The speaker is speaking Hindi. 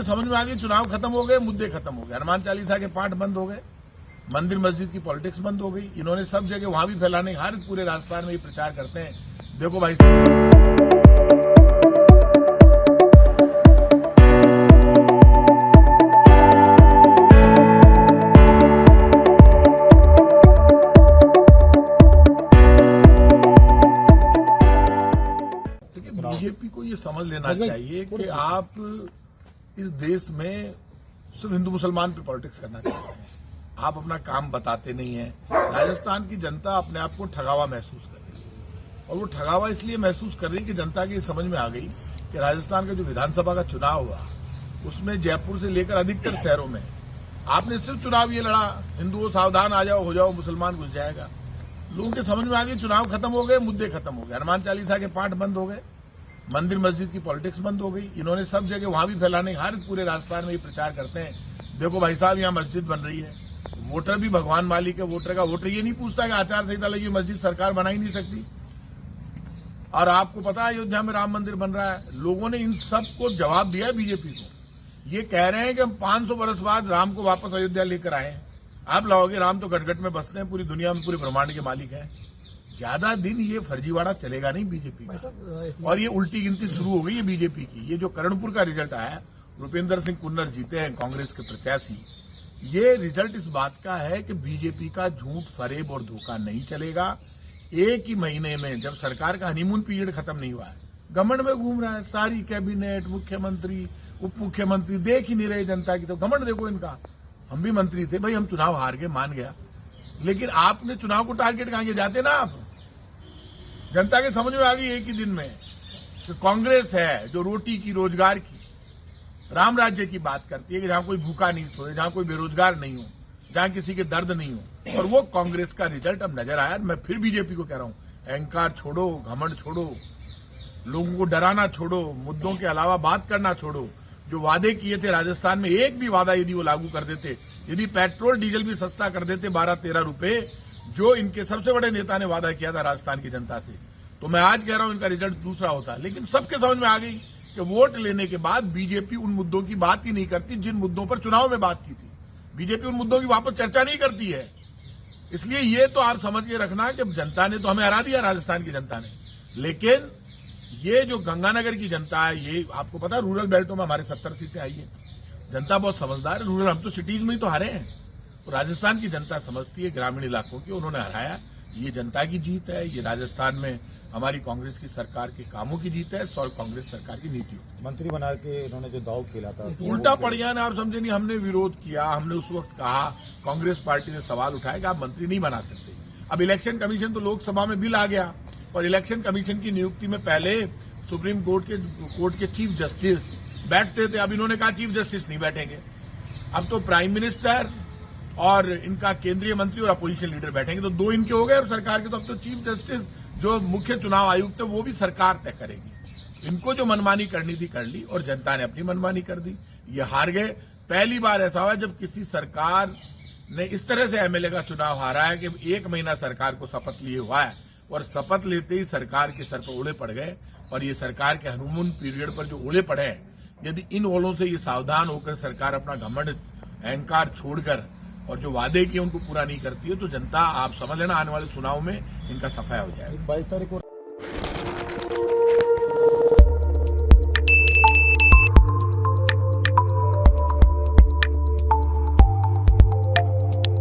समझ में आ गई, चुनाव खत्म हो गए, मुद्दे खत्म हो गए, हनुमान चालीसा के पाठ बंद हो गए, मंदिर मस्जिद की पॉलिटिक्स बंद हो गई। इन्होंने सब जगह वहां भी फैलाने, हर पूरे राजस्थान में ये प्रचार करते हैं। देखो भाई बीजेपी को ये समझ लेना चाहिए कि आप इस देश में सिर्फ हिंदू मुसलमान पे पॉलिटिक्स करना चाहते हैं। आप अपना काम बताते नहीं हैं। राजस्थान की जनता अपने आप को ठगावा महसूस कर रही है, और वो ठगावा इसलिए महसूस कर रही है कि जनता की समझ में आ गई कि राजस्थान का जो विधानसभा का चुनाव हुआ उसमें जयपुर से लेकर अधिकतर शहरों में आपने सिर्फ चुनाव ये लड़ा, हिंदुओं सावधान आ जाओ, हो जाओ, मुसलमान घुस जाएगा। लोगों के समझ में आ गई, चुनाव खत्म हो गए, मुद्दे खत्म हो गए, हनुमान चालीसा के पाठ बंद हो गए, मंदिर मस्जिद की पॉलिटिक्स बंद हो गई। इन्होंने सब जगह वहां भी फैलाने, हर पूरे राजस्थान में ये प्रचार करते हैं। देखो भाई साहब, यहाँ मस्जिद बन रही है, वोटर भी भगवान मालिक है। वोटर का वोटर ये नहीं पूछता कि आचार संहिता लगी, मस्जिद सरकार बना ही नहीं सकती। और आपको पता है अयोध्या में राम मंदिर बन रहा है। लोगों ने इन सब को जवाब दिया है बीजेपी को। ये कह रहे हैं कि हम 500 बरस बाद राम को वापस अयोध्या लेकर आए हैं। आप लाओगे, राम तो गटगट में बसते हैं, पूरी दुनिया में, पूरे ब्रह्मांड के मालिक हैं। ज्यादा दिन ये फर्जीवाड़ा चलेगा नहीं बीजेपी का। और ये उल्टी गिनती शुरू हो गई है बीजेपी की। ये जो करणपुर का रिजल्ट आया, रुपेंद्र सिंह कुन्नर जीते हैं कांग्रेस के प्रत्याशी, ये रिजल्ट इस बात का है कि बीजेपी का झूठ, फरेब और धोखा नहीं चलेगा। एक ही महीने में, जब सरकार का हनीमून पीरियड खत्म नहीं हुआ है, घमंड में घूम रहा है। सारी कैबिनेट, मुख्यमंत्री, उप मुख्यमंत्री देख ही नहीं रहे जनता की। तो घमंड देखो इनका। हम भी मंत्री थे भाई, हम चुनाव हार गए, मान गया, लेकिन आपने चुनाव को टारगेट कहां किया? जाते ना आप। जनता के समझ में आ गई एक ही दिन में कि कांग्रेस है जो रोटी की, रोजगार की, राम राज्य की बात करती है कि जहां कोई भूखा नहीं सोए, जहां कोई बेरोजगार नहीं हो, जहां किसी के दर्द नहीं हो। और वो कांग्रेस का रिजल्ट अब नजर आया। मैं फिर बीजेपी को कह रहा हूं, अहंकार छोड़ो, घमंड छोड़ो, लोगों को डराना छोड़ो, मुद्दों के अलावा बात करना छोड़ो। जो वादे किए थे राजस्थान में, एक भी वादा यदि वो लागू कर देते, यदि पेट्रोल डीजल भी सस्ता कर देते 12-13 रुपए, जो इनके सबसे बड़े नेता ने वादा किया था राजस्थान की जनता से, तो मैं आज कह रहा हूं इनका रिजल्ट दूसरा होता। लेकिन सबके समझ में आ गई कि वोट लेने के बाद बीजेपी उन मुद्दों की बात ही नहीं करती जिन मुद्दों पर चुनाव में बात की थी। बीजेपी उन मुद्दों की वापस चर्चा नहीं करती है। इसलिए ये तो आप समझ के रखना कि जनता ने तो हमें हरा दिया, राजस्थान की जनता ने। लेकिन ये जो गंगानगर की जनता है, ये आपको पता है रूरल बेल्टों में हमारे 70 सीटें आई है। जनता बहुत समझदार है। रूरल, हम तो सिटीज में ही तो हारे हैं। तो राजस्थान की जनता समझती है, ग्रामीण इलाकों की, उन्होंने हराया। ये जनता की जीत है। ये राजस्थान में हमारी कांग्रेस की सरकार के कामों की जीत है और कांग्रेस सरकार की नीतियों। मंत्री बना के इन्होंने जो दाव खेला था, उल्टा पड़ गया ना। आप समझे नहीं, हमने विरोध किया। हमने उस वक्त कहा, कांग्रेस पार्टी ने सवाल उठाया कि आप मंत्री नहीं बना सकते। अब इलेक्शन कमीशन तो लोकसभा में बिल आ गया, और इलेक्शन कमीशन की नियुक्ति में पहले सुप्रीम कोर्ट के चीफ जस्टिस बैठते थे। अब इन्होंने कहा चीफ जस्टिस नहीं बैठेंगे, अब तो प्राइम मिनिस्टर और इनका केंद्रीय मंत्री और अपोजिशन लीडर बैठेंगे। तो दो इनके हो गए और सरकार के। तो अब तो चीफ जस्टिस, जो मुख्य चुनाव आयुक्त है, वो भी सरकार तय करेगी। इनको जो मनमानी करनी थी कर ली, और जनता ने अपनी मनमानी कर दी। ये हार गए। पहली बार ऐसा हुआ जब किसी सरकार ने इस तरह से एमएलए का चुनाव हारा है कि 1 महीना सरकार को शपथ लिए हुआ है, और शपथ लेते ही सरकार के सर पर ओले पड़ गए। और ये सरकार के हनीमून पीरियड पर जो ओले पड़े हैं, यदि इन ओलों से ये सावधान होकर सरकार अपना घमंड, अहंकार छोड़कर और जो वादे किए उनको पूरा नहीं करती है, तो जनता, आप समझ लेना, आने वाले चुनाव में इनका सफाया हो जाएगा। 22 तारीख को